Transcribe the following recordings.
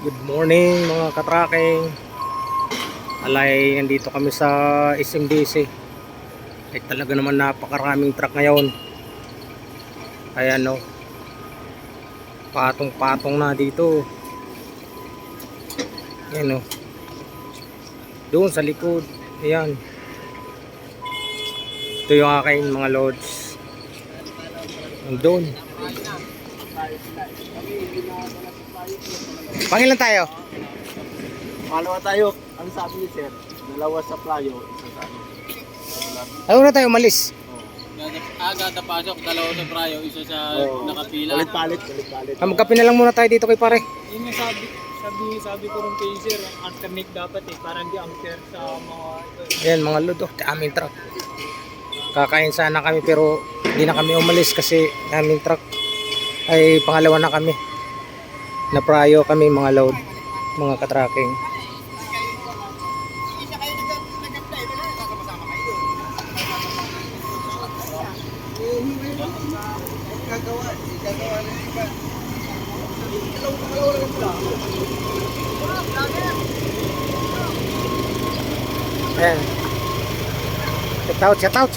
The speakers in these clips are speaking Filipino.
Good morning mga katraking. Alay, nandito kami sa SMDC. Ay talaga naman napakaraming truck ngayon. Ayan no. Patong-patong na dito. Ayan no. Doon sa likod. Ayan. Ito yung aking mga loads. Doon. Pangilan tayo? Pangalawa tayo. Ano sabi ni sir? Dalawa sa playo, isa sa ano. Ayaw na tayo umalis. Agad na pasok, dalawa sa prayo, isa sa nakapila. Palit-palit. Magkape na lang muna tayo dito kay pare. Yun yung sabi ko rin kay sir, ang alternate dapat parang di unfair sa mga Ayan mga load. Aming truck. Kakain sana kami pero hindi na kami umalis kasi aming truck ay pangalawa na kami. Naprayo kami mga load, mga katracking. Ayan. Shout out.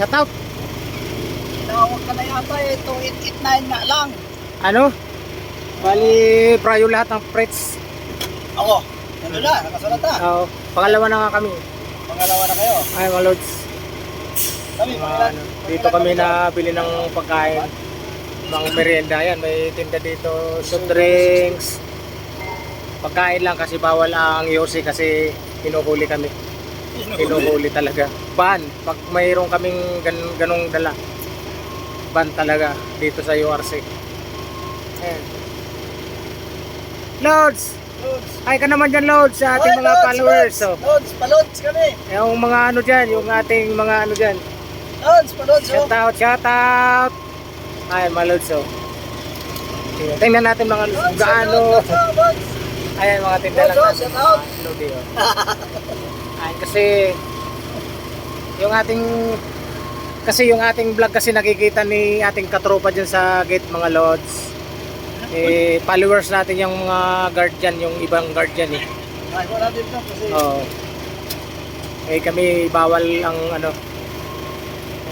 Tawag ka na yata eh, 2889 na lang. Ano? Bali, prayo lahat ng frets. Ako, ano na, nakasalat na. Oo, pangalawa na nga kami. Pangalawa na kayo. Ay mga loads. Kami, pangilan. Dito kami nabili ng pagkain. Mga merienda yan, may tinda dito, soft drinks. Pagkain lang kasi bawal ang yosi kasi hinuhuli kami. Hinuhuli talaga. Ban, pag mayroon kaming ganong dala. Ban talaga dito sa URC. Ayan. Loads! Ay ka naman dyan Loads sa ating mga followers. So, Palods kami. yung mga ano dyan, yung ating mga ano dyan. Palods. Shout out. Ay, mga Lods. So. Tingnan natin mga Lods kung gaano. Ayan, mga tinda lang natin. Shout out. Lodi, oh. Ay, kasi yung ating vlog kasi nakikita ni ating katropa dyan sa gate mga Lods. Followers natin yung mga guardian, yung ibang guardian eh. Ay, wala din to kasi. Oo. Kami bawal ang ano.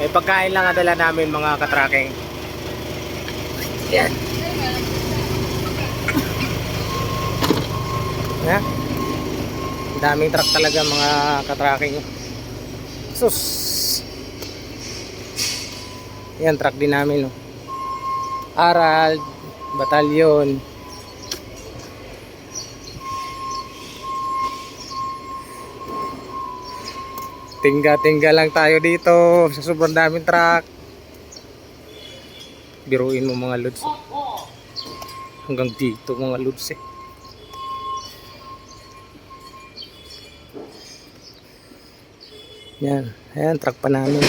Pagkain lang ang dala namin mga katracking. Yan. Ha? Ang daming truck talaga mga katracking. Sus. Yan truck din namin, no. Aral, batalyon. Tingga lang tayo dito sa sobrang daming truck. Biruin mo mga loads. Hanggang dito mga loads eh. Yan, ayan truck pa namin.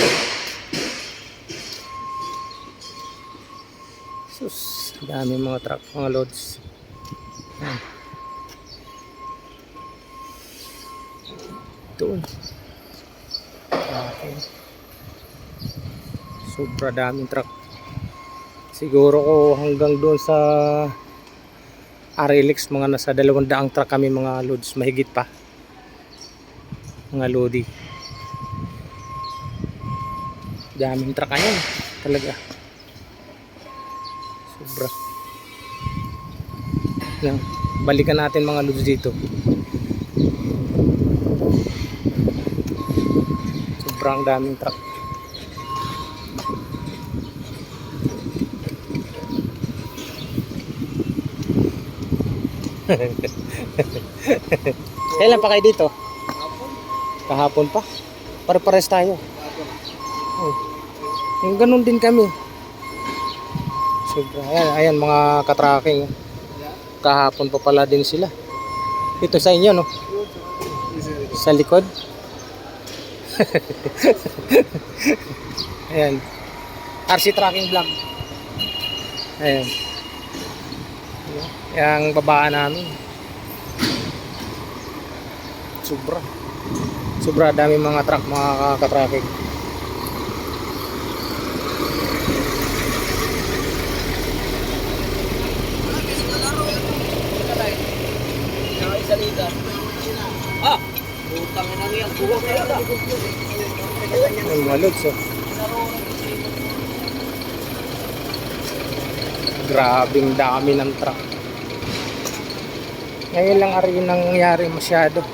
Sus, dami mga truck, mga loads. Yan. Doon. Okay. Sobra daming truck. Siguro ko hanggang doon sa Arilix mga nasa 200 truck kami mga loads, mahigit pa. Mga lodi. Daming truck ayan talaga. Sobra. Yan. Balikan natin mga loads dito. Sobrang daming truck. Kailan pa kayo dito? Kahapon pa. Pare-pares tayo. Yung ganun din kami. Sobra. Ayan mga katracking. Kahapon pa pala din sila. Ito sa inyo, no? Sa likod. Ayan. RC Tracking Vlog. Ayan. Yang babaan namin. Sobra dami mga truck mga katracking. Ah! Putang ina niya. Buwag na yun ah. Yung mga lods, oh. Grabing dami ng truck. Ngayon lang ari yung nangyari masyado.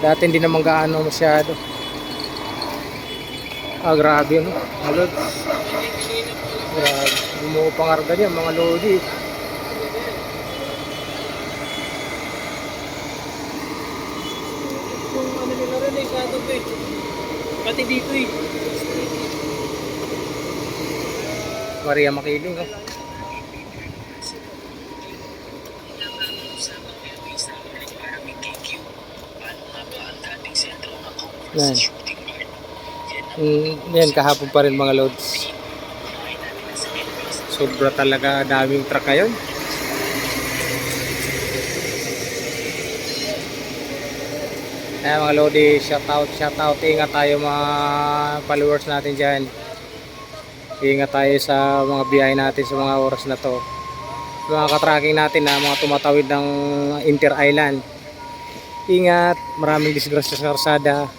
Dati hindi naman gaano masyado. Grabe yun. Mga lods. Grabe. Bumuo pangarga niya mga lodi. Yung ano nila rin eh, sa atin eh. Pati dito eh. Maria Makiling, oh. Yan. Yan, kahapon pa rin mga loads. Sobra talaga daming truck ngayon. Ayan mga lodi, shout out. Ingat tayo mga followers natin dyan. Ingat tayo sa mga biyahe natin sa mga oras na to. Mga katracking natin na mga tumatawid ng Inter Island. Ingat, maraming disgrasya sa karsada.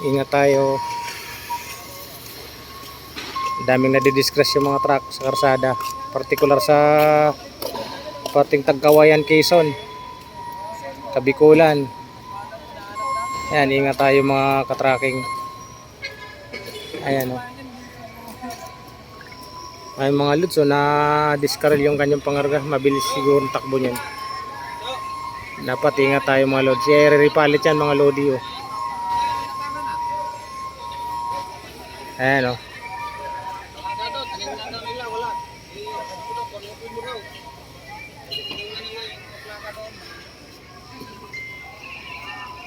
Ingat tayo. Daming nadidisgrasya yung mga truck sa karsada. Partikular sa pating Tagkawayan, Quezon, Kabikulan. Ayan, ingat tayo mga katracking. Ayan, oh. Ay mga lods, so na-discarrel yung kanyang pangarga. Mabilis siguro ang takbo niyan. Dapat ingat tayo mga lods. I-repalit yan mga lodi, oh. Ayan, oh.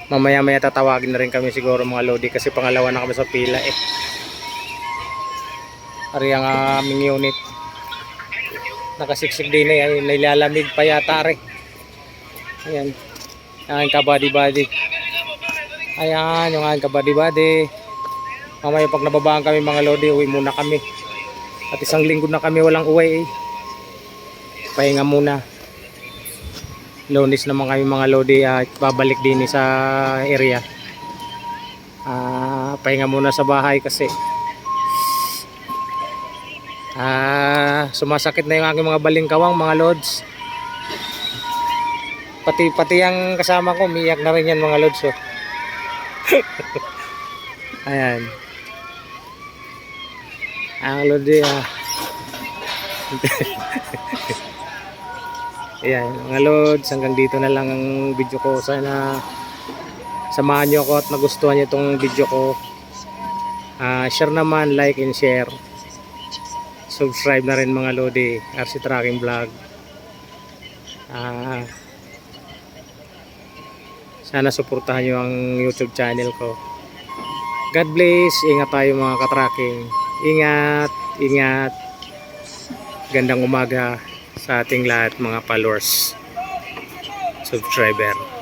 Mamaya tatawagin na rin kami siguro mga lodi kasi pangalawa na kami sa pila eh. Ari ang aming unit. Nakasiksik din eh, nilalamig pa yata rin. Ayan. Ang kabady-body. Ayan, yung aking kabady-body. Mamaya pag nababaan kami mga lodi, uwi muna kami. At isang linggo na kami walang uwi eh. Pahinga muna. Lunes naman kami mga lodi at babalik din sa area. Pahinga muna sa bahay kasi sumasakit na yung aking mga balingkawang mga lods. Pati ang kasama ko umiyak na rin yan mga lods, oh. Ayan ang lodi Ayan mga lods, hanggang dito na lang ang video ko. Sana samahan nyo ako at nagustuhan nyo itong video ko. Share naman, like and share. Subscribe na rin mga lodi, RC Trucking Vlog. Sana suportahan nyo ang YouTube channel ko. God bless, ingat tayo mga katracking. Ingat. Gandang umaga sa ating lahat mga followers, subscriber.